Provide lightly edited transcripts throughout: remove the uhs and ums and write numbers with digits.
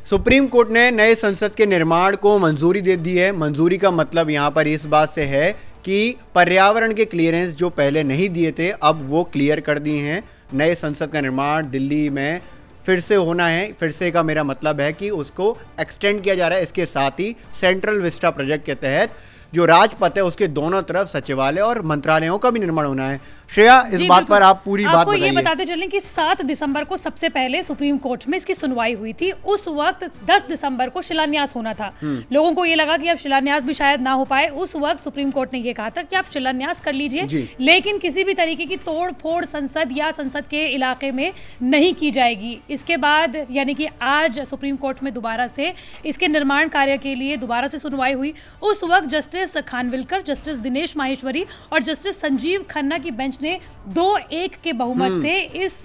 Supreme court ने नए संसद के निर्माण को मंजूरी दे दी है। मंजूरी का मतलब यहाँ पर इस बात से है कि पर्यावरण के क्लियरेंस जो पहले नहीं दिए थे अब वो क्लियर कर दिए हैं। नए संसद का निर्माण दिल्ली में फिर से होना है। फिर से का मेरा मतलब है कि उसको एक्सटेंड किया जा रहा है। इसके साथ ही सेंट्रल विस्टा प्रोजेक्ट के तहत जो राजपथ है उसके दोनों तरफ सचिवालय और मंत्रालयों का भी निर्माण होना है। श्रेया, इस बात पर आप पूरी बात बताइए। आपको ये बताते चलें कि 7 दिसंबर को सबसे पहले सुप्रीम कोर्ट में इसकी सुनवाई हुई थी। उस वक्त 10 दिसंबर को शिलान्यास होना था। लोगों को ये लगा कि अब शिलान्यास भी शायद ना हो पाए। उस वक्त सुप्रीम कोर्ट ने ये कहा था कि आप शिलान्यास कर लीजिए, लेकिन किसी भी तरीके की तोड़ फोड़ संसद या संसद के इलाके में नहीं की जाएगी। इसके बाद यानी कि आज सुप्रीम कोर्ट में दोबारा से इसके निर्माण कार्य के लिए दोबारा से सुनवाई हुई। उस वक्त जस्टिस खानविलकर, जस्टिस दिनेश माहेश्वरी और जस्टिस संजीव खन्ना की बेंच ने 2-1 के बहुमत से इस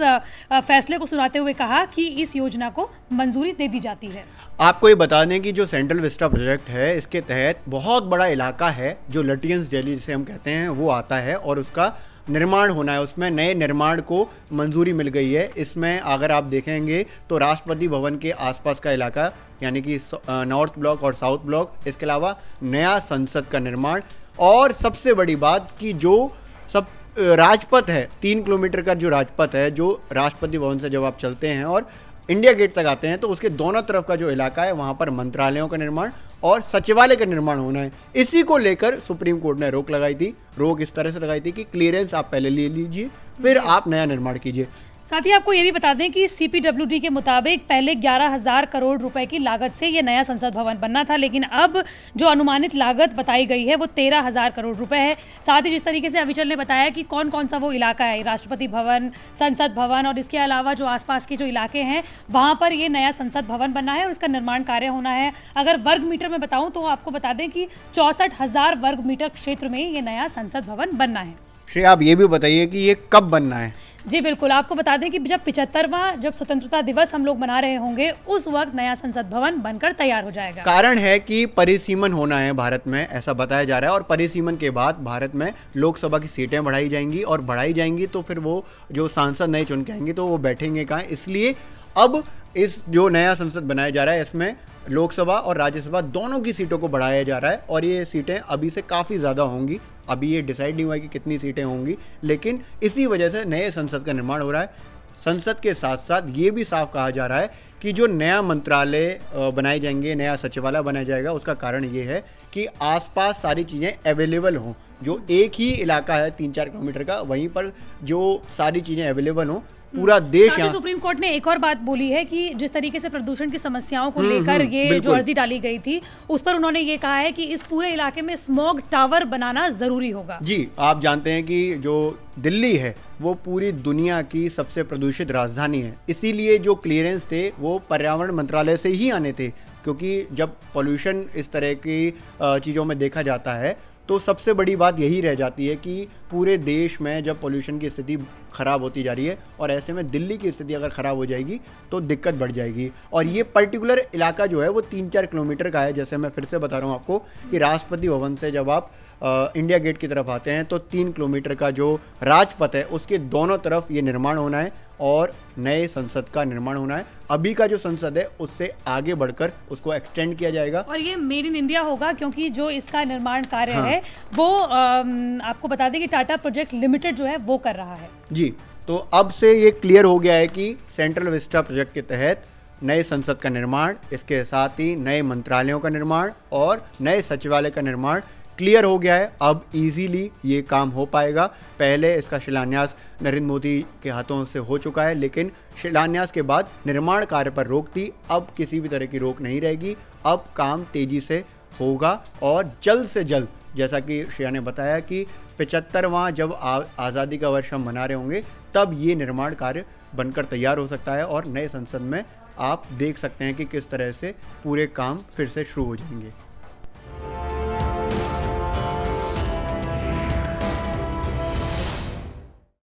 फैसले को सुनाते हुए कहा कि इस योजना को मंजूरी दे दी जाती है। आपको ये बता दें कि जो सेंट्रल विस्टा प्रोजेक्ट है इसके तहत बहुत बड़ा इलाका है जो लटियंस वैली जिसे हम कहते हैं वो आता है और उसका निर्माण होना है। उसमें नए निर्माण को मंजूरी मिल गई है। इसमें अगर आप देखेंगे तो राष्ट्रपति भवन के आसपास का इलाका यानी कि नॉर्थ ब्लॉक और साउथ ब्लॉक, इसके अलावा नया संसद का निर्माण और सबसे बड़ी बात कि जो सब राजपथ है 3 किलोमीटर का जो राजपथ है जो राष्ट्रपति भवन से जब आप चलते हैं और इंडिया गेट तक आते हैं तो उसके दोनों तरफ का जो इलाका है वहां पर मंत्रालयों का निर्माण और सचिवालय का निर्माण होना है। इसी को लेकर सुप्रीम कोर्ट ने रोक लगाई थी। रोक इस तरह से लगाई थी कि क्लियरेंस आप पहले ले लीजिए फिर आप नया निर्माण कीजिए। साथ ही आपको ये भी बता दें कि CPWD के मुताबिक पहले 11,000 करोड़ रुपए की लागत से ये नया संसद भवन बनना था, लेकिन अब जो अनुमानित लागत बताई गई है वो 13,000 करोड़ रुपए है। साथ ही जिस तरीके से अविचल ने बताया कि कौन कौन सा वो इलाका है, राष्ट्रपति भवन, संसद भवन और इसके अलावा जो आसपास के जो इलाके हैं वहाँ पर ये नया संसद भवन बनना है और उसका निर्माण कार्य होना है। अगर वर्ग मीटर में बताऊँ तो आपको बता दें कि 64,000 वर्ग मीटर क्षेत्र में ये नया संसद भवन बनना है। श्रेया, आप ये भी बताइए कि ये कब बनना है। जी बिल्कुल, आपको बता दें कि जब 75वां जब स्वतंत्रता दिवस हम लोग मना रहे होंगे उस वक्त नया संसद भवन बनकर तैयार हो जाएगा। कारण है कि परिसीमन होना है भारत में, ऐसा बताया जा रहा है और परिसीमन के बाद भारत में लोकसभा की सीटें बढ़ाई जाएंगी और बढ़ाई जाएंगी तो फिर वो जो सांसद नए चुन के आएंगे तो वो बैठेंगे कहाँ। इसलिए अब इस जो नया संसद बनाया जा रहा है इसमें लोकसभा और राज्यसभा दोनों की सीटों को बढ़ाया जा रहा है और ये सीटें अभी से काफ़ी ज़्यादा होंगी। अभी ये डिसाइड नहीं हुआ कि कितनी सीटें होंगी, लेकिन इसी वजह से नए संसद का निर्माण हो रहा है। संसद के साथ साथ ये भी साफ कहा जा रहा है कि जो नया मंत्रालय बनाए जाएंगे, नया सचिवालय बनाया जाएगा, उसका कारण ये है कि आसपास सारी चीज़ें अवेलेबल हों। जो एक ही इलाका है 3-4 किलोमीटर का, वहीं पर जो सारी चीज़ें अवेलेबल हों। पूरा देश यहाँ सुप्रीम कोर्ट ने एक और बात बोली है कि जिस तरीके से प्रदूषण की समस्याओं को लेकर ये जो अर्जी डाली गई थी उस पर उन्होंने ये कहा है कि इस पूरे इलाके में स्मॉग टावर बनाना जरूरी होगा। जी, आप जानते हैं कि जो दिल्ली है वो पूरी दुनिया की सबसे प्रदूषित राजधानी है। इसीलिए जो क्लियरेंस थे वो पर्यावरण मंत्रालय से ही आने थे, क्योंकि जब पोल्यूशन इस तरह की चीज़ों में देखा जाता है तो सबसे बड़ी बात यही रह जाती है कि पूरे देश में जब पोल्यूशन की स्थिति ख़राब होती जा रही है और ऐसे में दिल्ली की स्थिति अगर ख़राब हो जाएगी तो दिक्कत बढ़ जाएगी। और ये पर्टिकुलर इलाका जो है वो 3-4 किलोमीटर का है। जैसे मैं फिर से बता रहा हूँ आपको कि राष्ट्रपति भवन से जब आप इंडिया गेट की तरफ आते हैं तो 3 किलोमीटर का जो राजपथ है उसके दोनों तरफ ये निर्माण होना है और नए संसद का निर्माण होना है। अभी का जो संसद है उससे आगे बढ़कर उसको एक्सटेंड किया जाएगा और ये मेड इन इंडिया होगा, क्योंकि जो इसका निर्माण कार्य है वो आपको बता दें कि टाटा प्रोजेक्ट लिमिटेड जो है वो कर रहा है। जी, तो अब से ये क्लियर हो गया है कि सेंट्रल विस्टा प्रोजेक्ट के तहत नए संसद का निर्माण, इसके साथ ही नए मंत्रालयों का निर्माण और नए सचिवालय का निर्माण क्लियर हो गया है। अब इजीली ये काम हो पाएगा। पहले इसका शिलान्यास नरेंद्र मोदी के हाथों से हो चुका है, लेकिन शिलान्यास के बाद निर्माण कार्य पर रोक थी। अब किसी भी तरह की रोक नहीं रहेगी। अब काम तेजी से होगा और जल्द से जल्द, जैसा कि श्रेया ने बताया कि 75वां जब आज़ादी का वर्ष हम मना रहे होंगे तब ये निर्माण कार्य बनकर तैयार हो सकता है और नए संसद में आप देख सकते हैं कि किस तरह से पूरे काम फिर से शुरू हो जाएंगे।